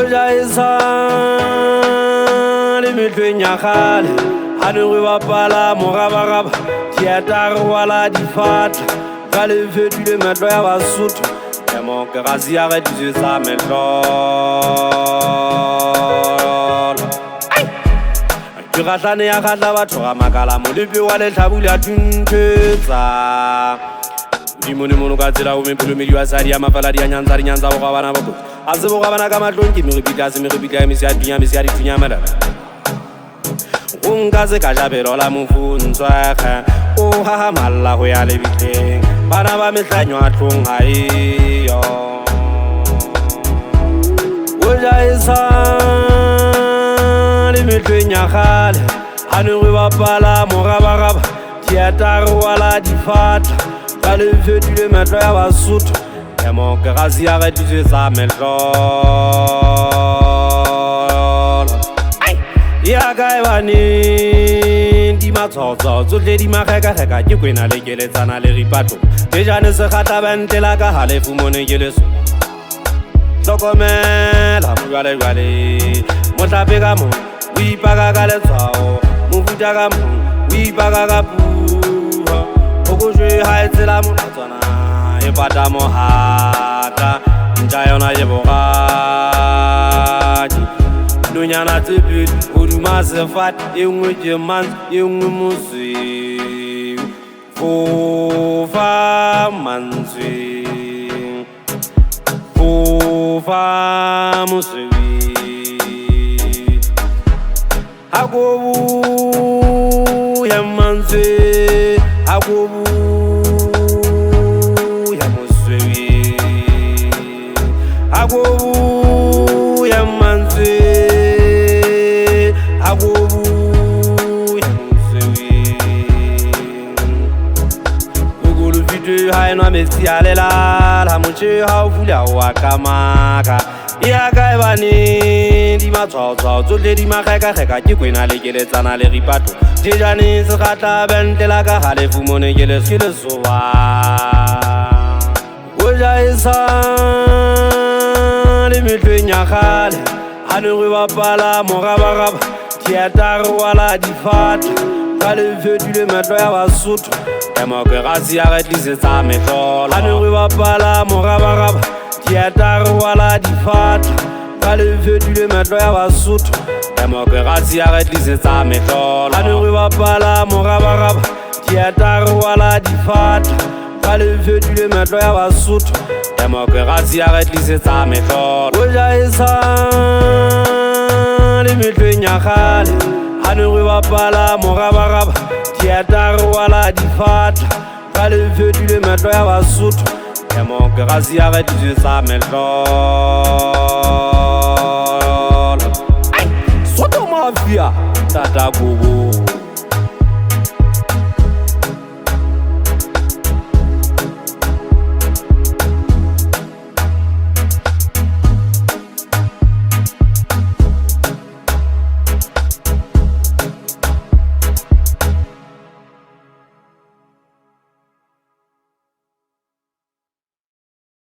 Ojaisa le metleng ya kgale ha ne re bapala morabaraba theater wala difatla ka le fetile metlo ya Basotho demokrasi ya re disetsa metlo ke gatlane ya gatla batho ga makala molepe wa letlhabule a thunthetsa dimone mono ka tsela o mepelo medi wa sadi ya mafala di nyanza bo ga bana boko a se bo ga bana ka matlong ke merepita se merepita ya mesi ya dunya mesi ya dithunya melala o nka se ka jabelo la mofuntswa kha o ha malla go ya lebitleng bana ba mehlanyo a tlong ha eyo o jaisa le metleng ya kgale ha ne re bapala morabaraba theater wala difatla ka le fetile metlo ya Basotho demokrasi ya re disetsa metlo ya ka e bane di matshwaotswao tsohle di magekageka ke kwena le keletsana le ripato tejane se kgatla bentela ka halefu mone ke leso hlokomela mojwalejwale mohlape ka mo o ipaka ka letshwao mofuta ka mo o ipaka ka puha okojwe ha e tsela molatswana e pata mohata ntja yona je bogadi nonyana tse pedi hoduma sefate e nngwe ke mantswe e nngwe mosweu fofa mantswe fofa mosweu akobu ya mantswe akobu ya mosweu akobu ya mantswe akobu ya mosweu ukulu fitwe ha enwa metsi a lelala motjhe ha o fula wa kamaka ya ka e bane di matshwaotswao tsohle di magekageka ke kwena le keletsana le ripato tejane se gatla bentela ka halefu mone ke lesoba o jaisa le metleng ya kgale ha ne re bapala morabaraba theater wala difatla ka le fetile metlo ya Basotho demokrasi ya re tlisetsa metlo ha ne re bapala morabaraba theater wala difatla ka le fetile metlo ya Basotho demokrasi ya re tlisetsa metlo ha ne re bapala morabaraba theater wala difatla ka le fetile metlo ya Basotho demokrasi ya re tlisetsa metlo o jaisa le metleng ya kgale ha ne re bapala morabaraba theater wala difatla ka le fetile metlo ya Basotho demokrasi ya re tlisetsa metlo Soto Mafia Tata Kubu